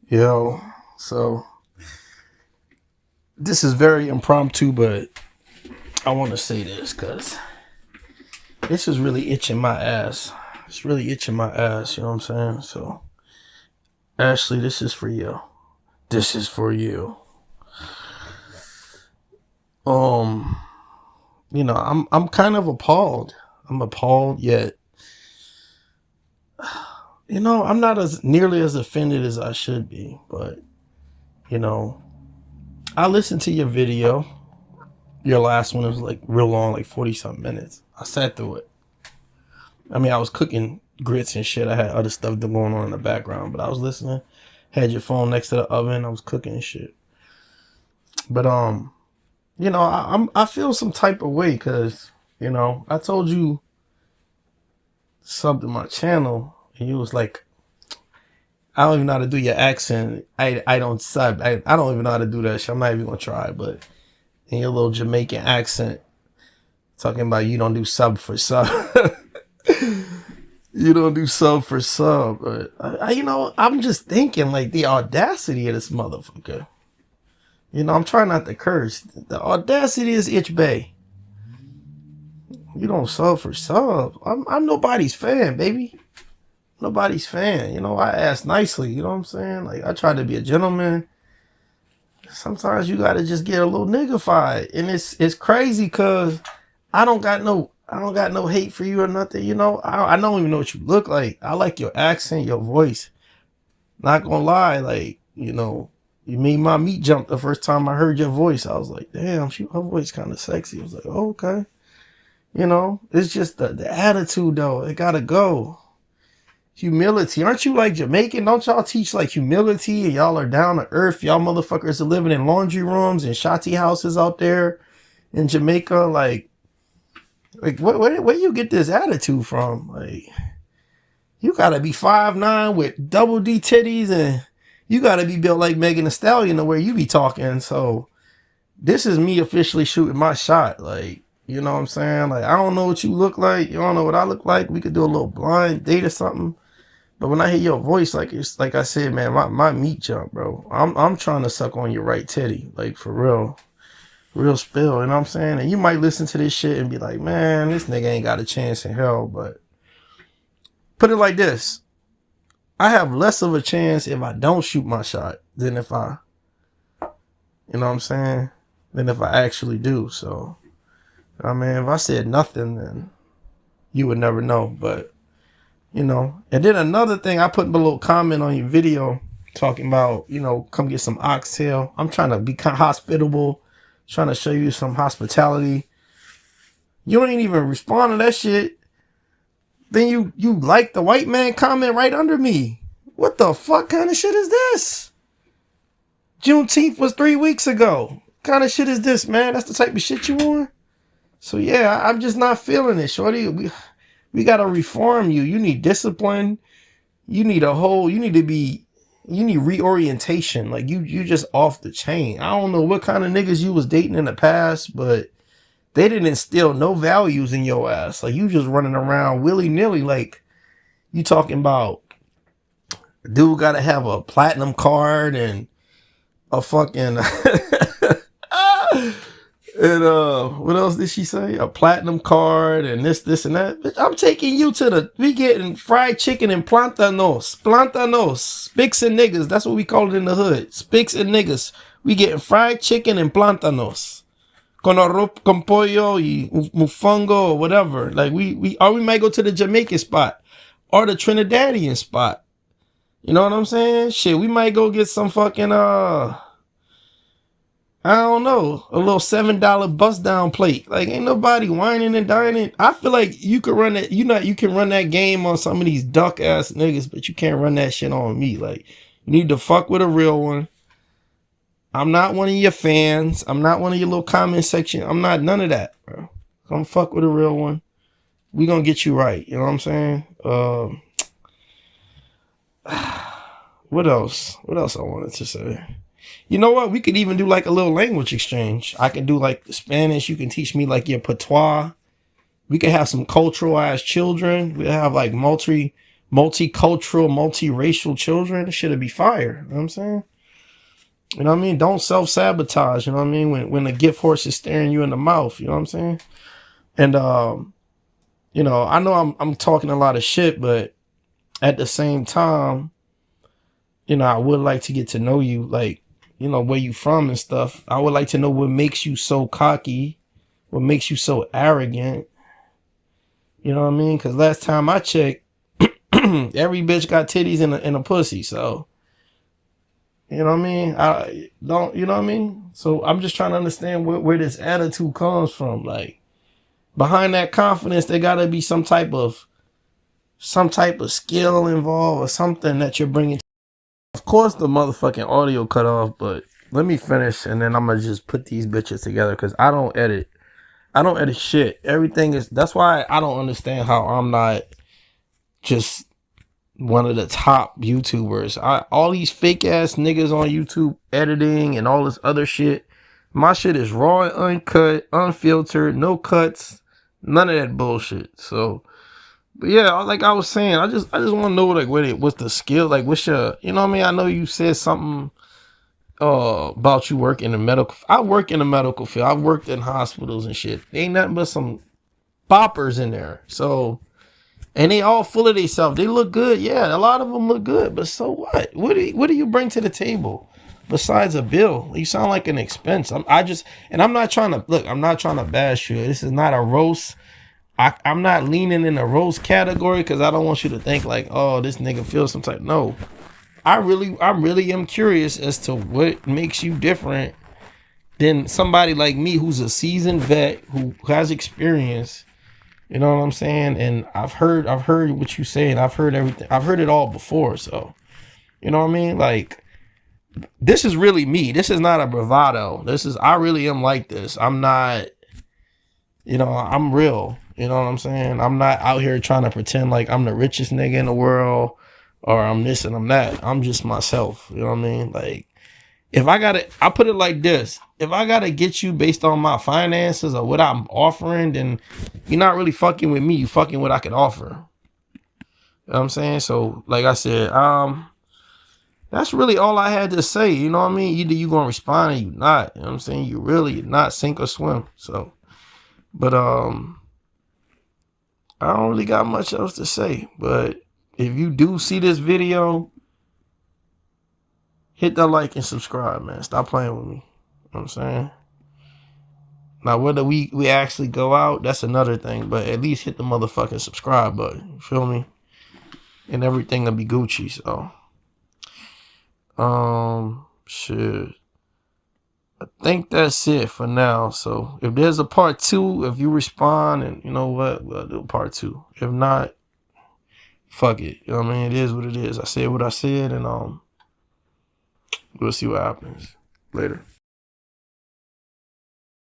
Yo, so this is very impromptu, but I want to say this because this is really itching my ass. It's really itching my ass, you know what I'm saying? So, Ashley, this is for you. This is for you. Um, I'm kind of appalled. I'm appalled, yet, I'm not as nearly as offended as I should be. But, you know, I listened to your video. Your last one was like real long, like 40 something minutes. I sat through it. I mean, I was cooking grits and shit. I had other stuff going on in the background, but I was listening. Had your phone next to the oven. I was cooking and shit. But I feel some type of way because I told you sub to my channel, and you was like, I don't even know how to do your accent. I don't sub. I don't even know how to do that shit. I'm not even gonna try. But in your little Jamaican accent, talking about you don't do sub for sub. You don't do sub for sub, but I'm just thinking like the audacity of this motherfucker. I'm trying not to curse. The audacity is itch bay. You don't sub for sub. I'm nobody's fan, baby. Nobody's fan. I asked nicely. You know what I'm saying? Like I tried to be a gentleman. Sometimes you gotta just get a little niggified, and it's crazy because I don't got no hate for you or nothing. I don't even know what you look like. I like your accent, your voice. Not gonna lie, like, you made my meat jump the first time I heard your voice. I was like, damn, her voice kind of sexy. I was like, oh, okay. It's just the attitude though. It gotta go. Humility. Aren't you like Jamaican? Don't y'all teach like humility and y'all are down to earth? Y'all motherfuckers are living in laundry rooms and shanty houses out there in Jamaica. Like where you get this attitude from? Like, you gotta be 5'9" with double D titties, and you gotta be built like Megan Thee Stallion the way you be talking. So this is me officially shooting my shot. Like, you know what I'm saying? Like, I don't know what you look like. You don't know what I look like. We could do a little blind date or something. But when I hear your voice, like it's like I said, man, my meat jump, bro. I'm trying to suck on your right titty, like for real. Real spill, you know what I'm saying? And you might listen to this shit and be like, man, this nigga ain't got a chance in hell. But put it like this. I have less of a chance if I don't shoot my shot than if I, you know what I'm saying? Than if I actually do. So, I mean, if I said nothing, then you would never know. But, and then another thing, I put a little comment on your video talking about, come get some oxtail. I'm trying to be kind of hospitable. Trying to show you some hospitality. You don't even respond to that shit. Then you like the white man comment right under me. What the fuck kind of shit is this? Juneteenth was 3 weeks ago. What kind of shit is this, man? That's the type of shit you want? So yeah, I'm just not feeling it, shorty. We gotta reform you. You need discipline. You need reorientation. Like you just off the chain. I don't know what kind of niggas you was dating in the past, but they didn't instill no values in your ass. Like you just running around willy-nilly. Like you talking about dude gotta have a platinum card and a fucking and what else did she say? A platinum card and this and that. Bitch, I'm taking you to we getting fried chicken and plantanos, spicks and niggas. That's what we call it in the hood. Spicks and niggas. We getting fried chicken and plantanos. Con arroz con pollo y mufango or whatever. Like we might go to the Jamaican spot or the Trinidadian spot. You know what I'm saying? Shit, we might go get some fucking I don't know, a little $7 bust down plate. Like ain't nobody whining and dining. I feel like you could run that. You can run that game on some of these duck ass niggas, but you can't run that shit on me. Like you need to fuck with a real one. I'm not one of your fans. I'm not one of your little comment section. I'm not none of that, bro. Come fuck with a real one. We gonna get you right. You know what I'm saying? What else? What else I wanted to say? You know what? We could even do like a little language exchange. I can do like Spanish. You can teach me like your patois. We could have some cultural ass children. We have like multicultural, multiracial children, shit'll be fire. You know what I'm saying? You know what I mean? Don't self-sabotage, you know what I mean? When the gift horse is staring you in the mouth, you know what I'm saying? And you know, I know I'm talking a lot of shit, but at the same time, you know, I would like to get to know you, like, you know, where you from and stuff. I would like to know what makes you so cocky, what makes you so arrogant. You know what I mean? Because last time I checked, every bitch got titties and a pussy. So, you know what I mean? I don't, you know what I mean? So I'm just trying to understand where this attitude comes from. Like, behind that confidence, there gotta be some type of skill involved or something that you're bringing. Of course, the motherfucking audio cut off, but let me finish and then I'm gonna just put these bitches together because I don't edit. I don't edit shit. Everything is. That's why I don't understand how I'm not just one of the top YouTubers. All these fake ass niggas on YouTube editing and all this other shit. My shit is raw and uncut, unfiltered, no cuts, none of that bullshit. So, but yeah, like I was saying, I just want to know like what's the skill, like what's your, you know what I mean? I know you said something about you work in the medical. I work in the medical field. I've worked in hospitals and shit. Ain't nothing but some boppers in there. So, and they all full of themselves. They look good. Yeah, a lot of them look good. But so what? What do you bring to the table besides a bill? You sound like an expense. I'm not trying to look. I'm not trying to bash you. This is not a roast. I'm not leaning in the roast category because I don't want you to think like, oh, this nigga feels some type. No, I really am curious as to what makes you different than somebody like me who's a seasoned vet who has experience. You know what I'm saying? And I've heard what you say, and I've heard everything. I've heard it all before. So, you know what I mean? Like, this is really me. This is not a bravado. I really am like this. I'm not, you know, I'm real. You know what I'm saying? I'm not out here trying to pretend like I'm the richest nigga in the world or I'm this and I'm that. I'm just myself. You know what I mean? Like, I put it like this. If I gotta get you based on my finances or what I'm offering, then you're not really fucking with me. You fucking what I can offer. You know what I'm saying? So, like I said, that's really all I had to say. You know what I mean? Either you gonna respond or you not. You know what I'm saying? You're not sink or swim. So, but I don't really got much else to say. But if you do see this video, hit that like and subscribe, man. Stop playing with me. You know what I'm saying? Now, whether we actually go out, that's another thing. But at least hit the motherfucking subscribe button. You feel me? And everything will be Gucci. So, shit. I think that's it for now. So, if there's a part 2, if you respond, and you know what, we'll do part 2. If not, fuck it. You know what I mean? It is what it is. I said what I said, and we'll see what happens later.